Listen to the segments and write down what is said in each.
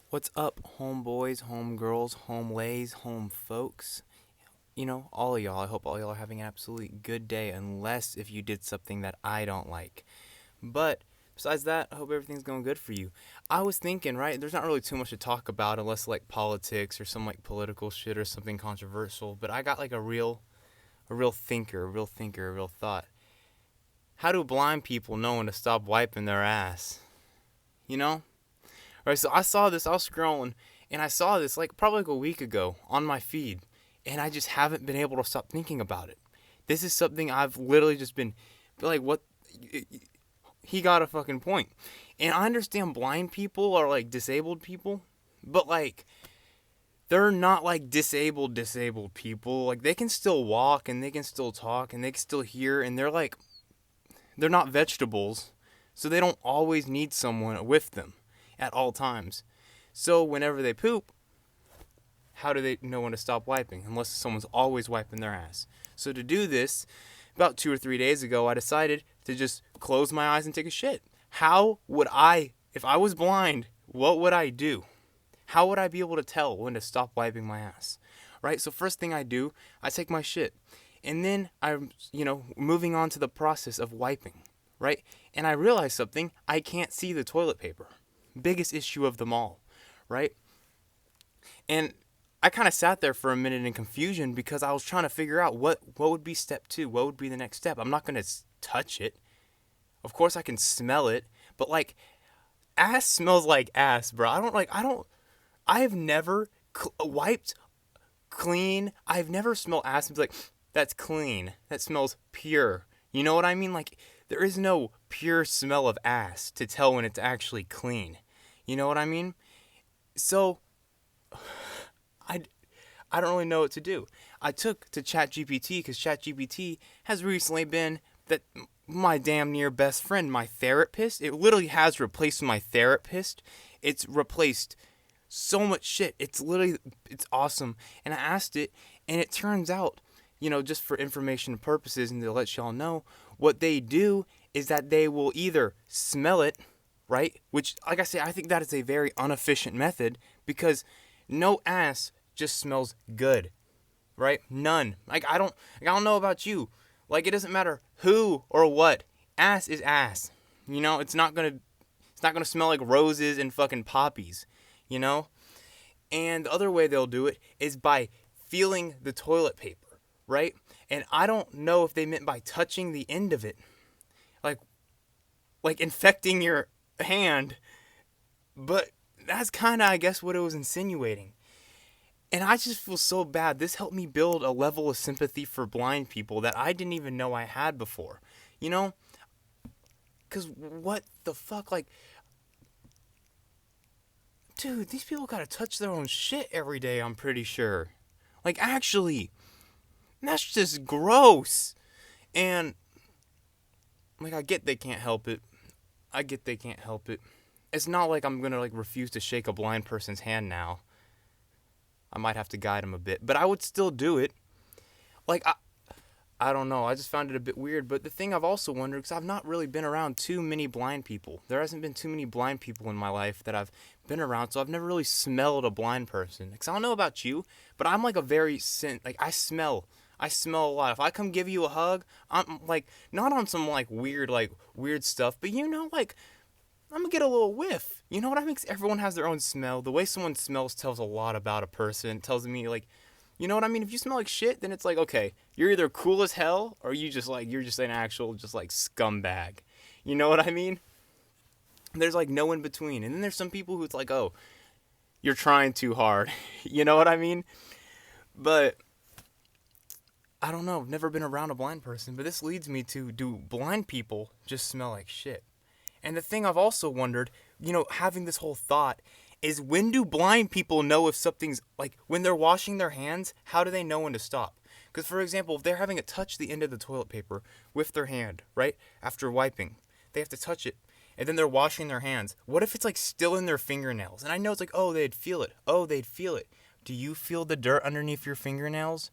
What's up, homeboys, homegirls, homelays, home folks? All of y'all. I hope all y'all are having an absolutely good day, unless if you did something that I don't like. But besides that, I hope everything's going good for you. I was thinking, right? There's not really too much to talk about unless like politics or some like political shit or something controversial. But I got like a real thought. How do blind people know when to stop wiping their ass? You know? Right, so I saw this, I was scrolling, and I saw this like probably like a week ago on my feed, and I just haven't been able to stop thinking about it. This is something I've literally just been like, what? He got a fucking point. And I understand blind people are like disabled people, but like, they're not like disabled people. Like, they can still walk, and they can still talk, and they can still hear, and they're not vegetables, so they don't always need someone with them at all times. So whenever they poop, how do they know when to stop wiping? Unless someone's always wiping their ass. So to do this, about 2 or 3 days ago, I decided to just close my eyes and take a shit. How would I, if I was blind, what would I do? How would I be able to tell when to stop wiping my ass? Right? So first thing I do, I take my shit. And then I'm, moving on to the process of wiping, right? And I realize something, I can't see the toilet paper. Biggest issue of them all, right? And I kind of sat there for a minute in confusion because I was trying to figure out what would be step two, what would be the next step. I'm not going to touch it. Of course I can smell it, but like ass smells like ass, bro. I have never wiped clean. I've never smelled ass and be like, that's clean. That smells pure. You know what I mean? Like, there is no pure smell of ass to tell when it's actually clean. You know what I mean? So, I, I don't really know what to do. I took to ChatGPT because ChatGPT has recently been that my damn near best friend, my therapist. It literally has replaced my therapist. It's replaced so much shit. It's awesome. And I asked it, and it turns out, just for information purposes and to let y'all know, what they do is that they will either smell it, right? Which, like I say, I think that is a very inefficient method because no ass just smells good, right? None. I don't know about you. Like, it doesn't matter who or what. Ass is ass. It's not gonna smell like roses and fucking poppies, you know? And the other way they'll do it is by feeling the toilet paper, right? And I don't know if they meant by touching the end of it, like infecting your hand, but that's kind of, I guess, what it was insinuating. And I just feel so bad. This helped me build a level of sympathy for blind people that I didn't even know I had before. You know? Because what the fuck? Like, dude, these people gotta touch their own shit every day, I'm pretty sure. Like, actually, that's just gross. And, like, I get they can't help it. I get they can't help it. It's not like I'm gonna, like, refuse to shake a blind person's hand now. I might have to guide them a bit, but I would still do it. Like, I don't know. I just found it a bit weird. But the thing I've also wondered, because I've not really been around too many blind people. There hasn't been too many blind people in my life that I've been around, so I've never really smelled a blind person. Because I don't know about you, but I'm like a very like, I smell. I smell a lot. If I come give you a hug, I'm like not on some like weird stuff, but like I'm gonna get a little whiff. You know what I mean? 'Cause everyone has their own smell. The way someone smells tells a lot about a person. It tells me like, you know what I mean? If you smell like shit, then it's like, okay, you're either cool as hell or you're just an actual just like scumbag. You know what I mean? There's like no in between. And then there's some people who it's like, oh, you're trying too hard. You know what I mean? But I don't know. I've never been around a blind person, but this leads me to, do blind people just smell like shit? And the thing I've also wondered, having this whole thought, is when do blind people know if something's like when they're washing their hands, how do they know when to stop? Because, for example, if they're having to touch the end of the toilet paper with their hand, right, after wiping, they have to touch it, and then they're washing their hands. What if it's like still in their fingernails? And I know it's like, oh, they'd feel it. Oh, they'd feel it. Do you feel the dirt underneath your fingernails?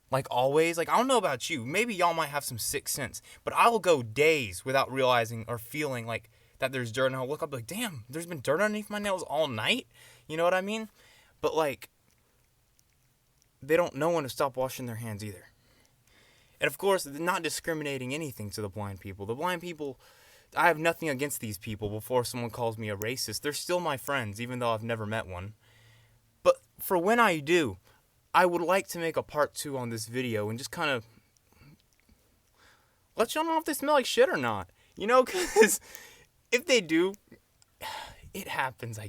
Like always? Like, I don't know about you. Maybe y'all might have some sick sense, but I will go days without realizing or feeling like that there's dirt and I'll look up like, damn, there's been dirt underneath my nails all night. You know what I mean? But like, they don't know when to stop washing their hands either. And of course, they're not discriminating anything to the blind people. The blind people, I have nothing against these people before someone calls me a racist. They're still my friends, even though I've never met one. But for when I do, I would like to make a part 2 on this video and just kind of let y'all know if they smell like shit or not. You know, because if they do, it happens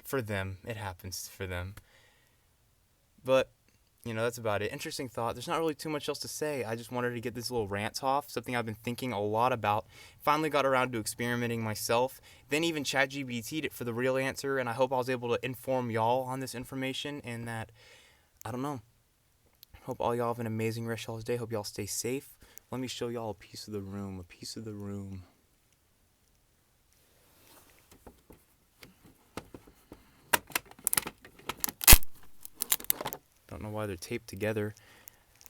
for them. It happens for them. But, you know, that's about it. Interesting thought. There's not really too much else to say. I just wanted to get this little rant off, something I've been thinking a lot about. Finally got around to experimenting myself. Then even ChatGPT'd it for the real answer, and I hope I was able to inform y'all on this information and that, I don't know. Hope all y'all have an amazing rest of y'all's day. Hope y'all stay safe. Let me show y'all a piece of the room. A piece of the room. Don't know why they're taped together.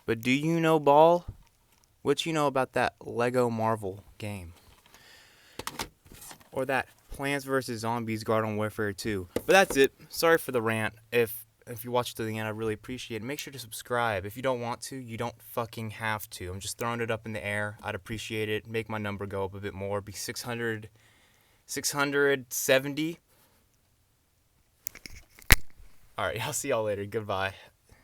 But do you know, Ball? What you know about that Lego Marvel game? Or that Plants vs. Zombies Garden Warfare 2. But that's it. Sorry for the rant. If you watched to the end, I really appreciate it. Make sure to subscribe. If you don't want to, you don't fucking have to. I'm just throwing it up in the air. I'd appreciate it. Make my number go up a bit more. Be 670. Alright, I'll see y'all later. Goodbye.